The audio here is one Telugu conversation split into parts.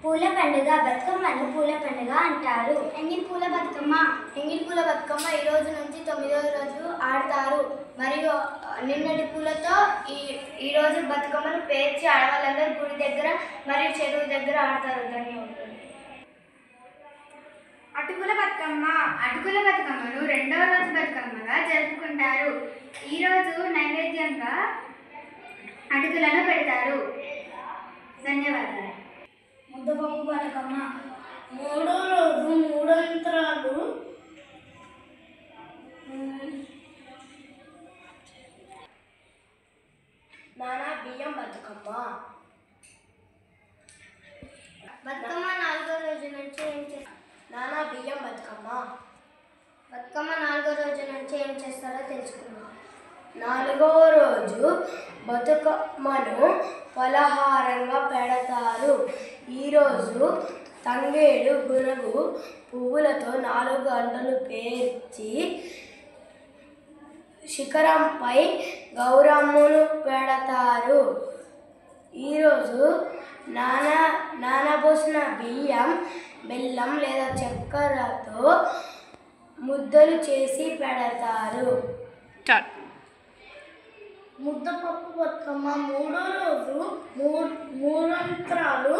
పూల పండుగ బతుకమ్మను పూల పండుగ అంటారు. ఎంగిల్ పూల బతుకమ్మ ఈ రోజు నుంచి 9వ రోజు ఆడతారు. మరియు నిన్నటి పూలతో ఈ రోజు బతుకమ్మను పేర్చి ఆడవాళ్ళందరూ గుడి దగ్గర మరియు చెరువు దగ్గర ఆడతారు. ధన్యవాదాలు. అటుకుల బతుకమ్మను 2వ రోజు బతుకమ్మగా జరుపుకుంటారు. ఈరోజు నైవేద్యంగా అటుకులను పెడతారు. ధన్యవాదాలు. ముద్దపప్పు బతుకమ్మ 3వ రోజు 3 యంత్రాలు నానా బియ్యం బతుకమ్మ 4వ రోజు నుంచి నానా బియ్యం బతుకమ్మ 4వ రోజు నుంచి ఏం చేస్తారో తెలుసుకుందాం. 4వ రోజు బతుకమ్మను పలహారంగా పెడతారు. ఈరోజు తంగేడు గునుగు పువ్వులతో 4 గంటలు పేర్చి శిఖరంపై గౌరమ్మను పెడతారు. ఈరోజు నానబోసిన బియ్యం, బెల్లం లేదా చక్కెరతో ముద్దలు చేసి పెడతారు. ముద్దపప్పు బతుకమ్మ 3వ రోజు 3 యంత్రాలు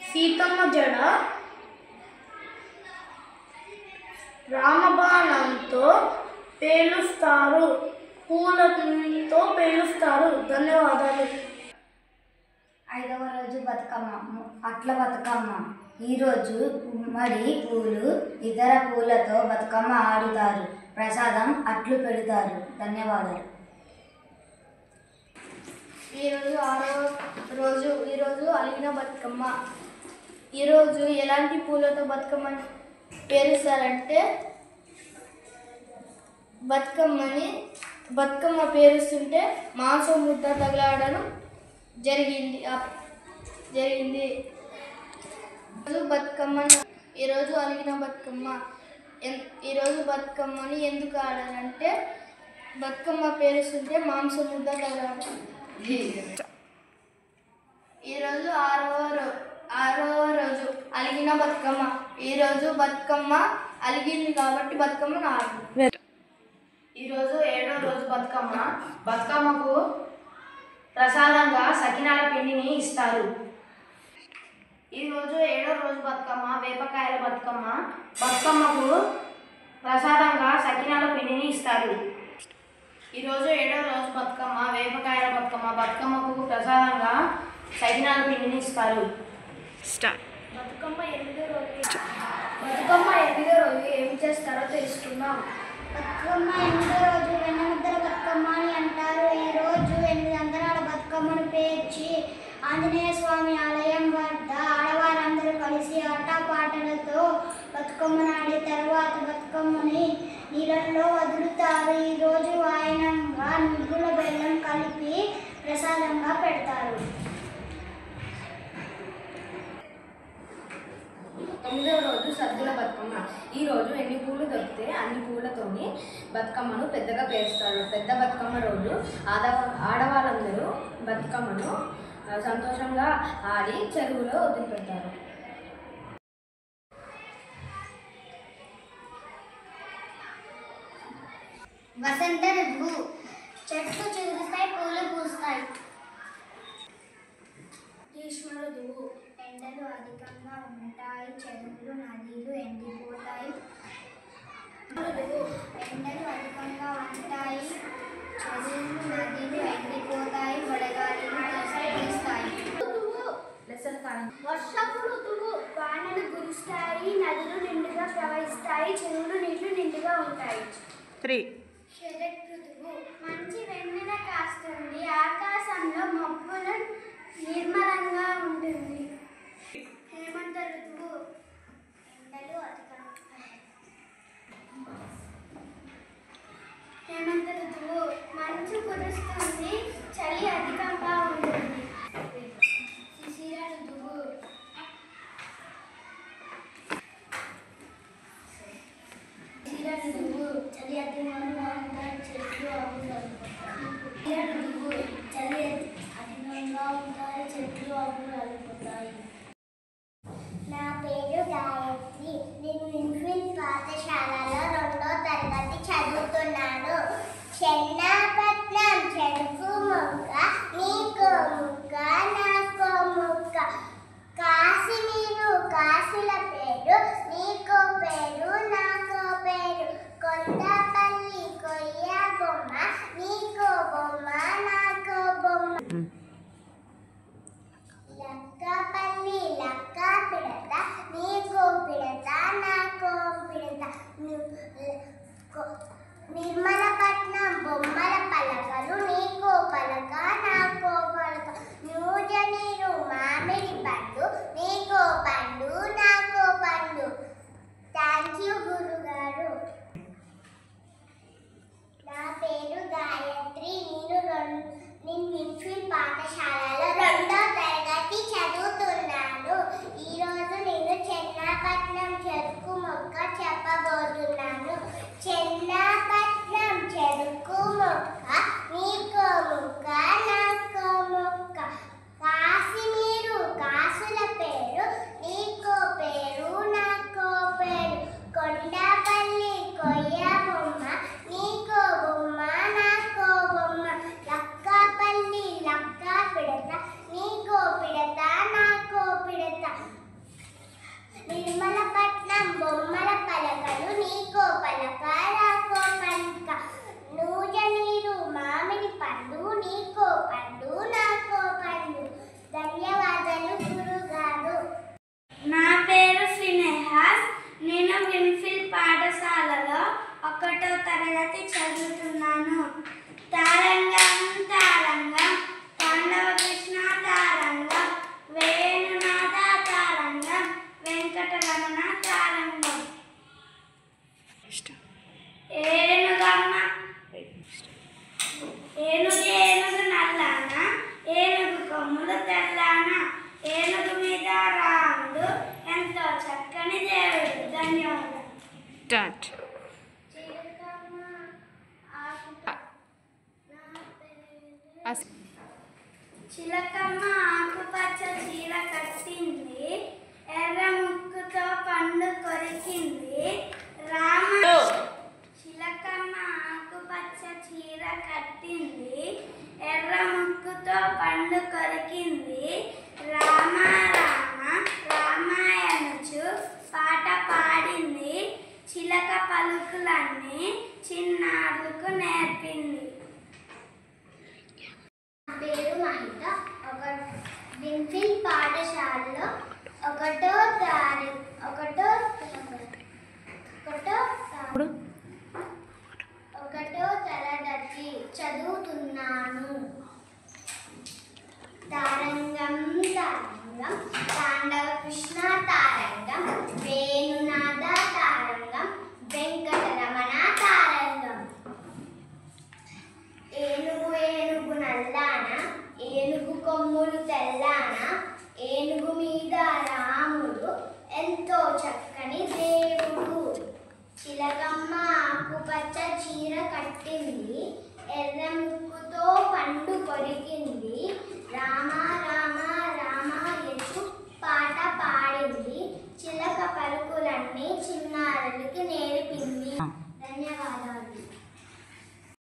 సీతమ్మ జడ రామబాణంతో పేలుస్తారు. పూలతో పేలుస్తారు. ధన్యవాదాలు. 5వ రోజు బతుకమ్మ అట్ల బతుకమ్మ. ఈరోజు గుమ్మడి పూలు ఇతర పూలతో బతుకమ్మ ఆడుతారు. ప్రసాదం అట్లు పెడతారు. ధన్యవాదాలు. ఈరోజు 6వ రోజు అలిగిన బతుకమ్మ. ఈరోజు ఎలాంటి పూలతో బతుకమ్మని పేరుస్తారంటే బతుకమ్మ పేరుస్తుంటే మాంసం ముద్ద తగలడడం జరిగింది. ఈరోజు అలిగిన బతుకమ్మ. ఈరోజు బతుకమ్మని ఎందుకు ఆడారంటే బతుకమ్మ పేరుస్తుంటే మాంసం ముద్ద తగలడం. ఈరోజు 6వ రోజు అలిగిన బతుకమ్మ. ఈరోజు బతుకమ్మ అలిగింది కాబట్టి బతుకమ్మను ఆడు. ఈరోజు 7వ రోజు బతుకమ్మకు ప్రసాదంగా సకినాల పిండిని ఇస్తారు. ఈరోజు 7వ రోజు వేపకాయల బతుకమ్మకు ప్రసాదంగా సకినాల పిండిని ఇస్తారు. ఈరోజు 7వ రోజు వేపకాయల బతుకమ్మకు ప్రసాదంగా సకినాల పిండిని ఇస్తారు. బతుకమ్మ 8వ రోజు ఏం చేస్తారో తెలుసుకుందాం. బతుకమ్మ 8వ రోజు వెన్నముద్దల బతుకమ్మ అని అంటారు. ఈరోజు 8 అంతరాల బతుకమ్మను పేర్చి ఆంజనేయ స్వామి ఆలయం వద్ద ఆడవారందరూ కలిసి ఆటపాటలతో బతుకమ్మను ఆడి తర్వాత బతుకమ్మని నీళ్ళల్లో వదులుతారు. ఈరోజు వాయనంగా నువ్వుల బెల్లం కలిపి ప్రసాదంగా పెడతారు. 9వ రోజు సద్దుల బతుకమ్మ. ఈరోజు ఎన్ని పూలు దొరికితే అన్ని పూలతోని బతుకమ్మను పెద్దగా పేరుస్తారు. పెద్ద బతుకమ్మ రోజు ఆడవాళ్ళందరూ బతుకమ్మను సంతోషంగా ఆడి చెరువులో వదిలిపెడతారు. వసంత ఋతువు. చెట్లు చిగురుస్తాయి, పూలు పూస్తాయి. గ్రీష్మ ఋతువు. ఎండలు అధికంగా ఉంటాయి, చెరువులు నదులు ఎండిపోతాయి. ఎండలు అధికంగా ఉంటాయి, చెరువులు నదులు ఎండిపోతాయి, వడగాలులు వీస్తాయి. వర్షపు ఋతువు. వానలు కురుస్తాయి, నదులు నిండుగా ప్రవహిస్తాయి, చెరువులు నీళ్లు నిండుగా ఉంటాయి. శరత్ ఋతువు. మంచి వెన్నెల కాస్తుంది, ఆకాశంలో మబ్బులు నిర్మలంగా ఉంటుంది. హేమంత ఋతువు. ఎండలు హేమంత ఋతువు. మంచు కురుస్తుంది, చలి అధికంగా ఉంటుంది. శిశిర ఋతువు. చలి అధికంగా ఉంటుంది, చిలకమ్మ ఆకుపచ్చ చీర కట్టింది, ఎర్ర ముక్కుతో పండు కొరికింది. చిలకమ్మ ఆకుపచ్చ చీర కట్టింది, ఎర్ర ముక్కుతో పండు కొరికింది. రామ రామ రామాయణుచు పాట పాడింది, చిలక పలుకులన్నీ చిన్నారులకు నేర్పింది. నా పేరు మహిత. విన్ఫిల్ పాఠశాలలో ఒకటో తరగతి చదువుతున్నాను. తారంగం తారంగం తాండవ కృష్ణ తారంగం, వేణునాద తారంగం, వెంకటరమణ తారంగం. ఏనుగు ఏనుగు నల్లాన, ఏనుగు కొమ్ములు తెల్లాన, ఏనుగు మీద రాముడు ఎంతో చక్కని దేవుడు. చిలకమ్మ ఆకుపచ్చ చీర కట్టింది, ఎర్ర ముక్కుతో పండు కొరికింది. రామ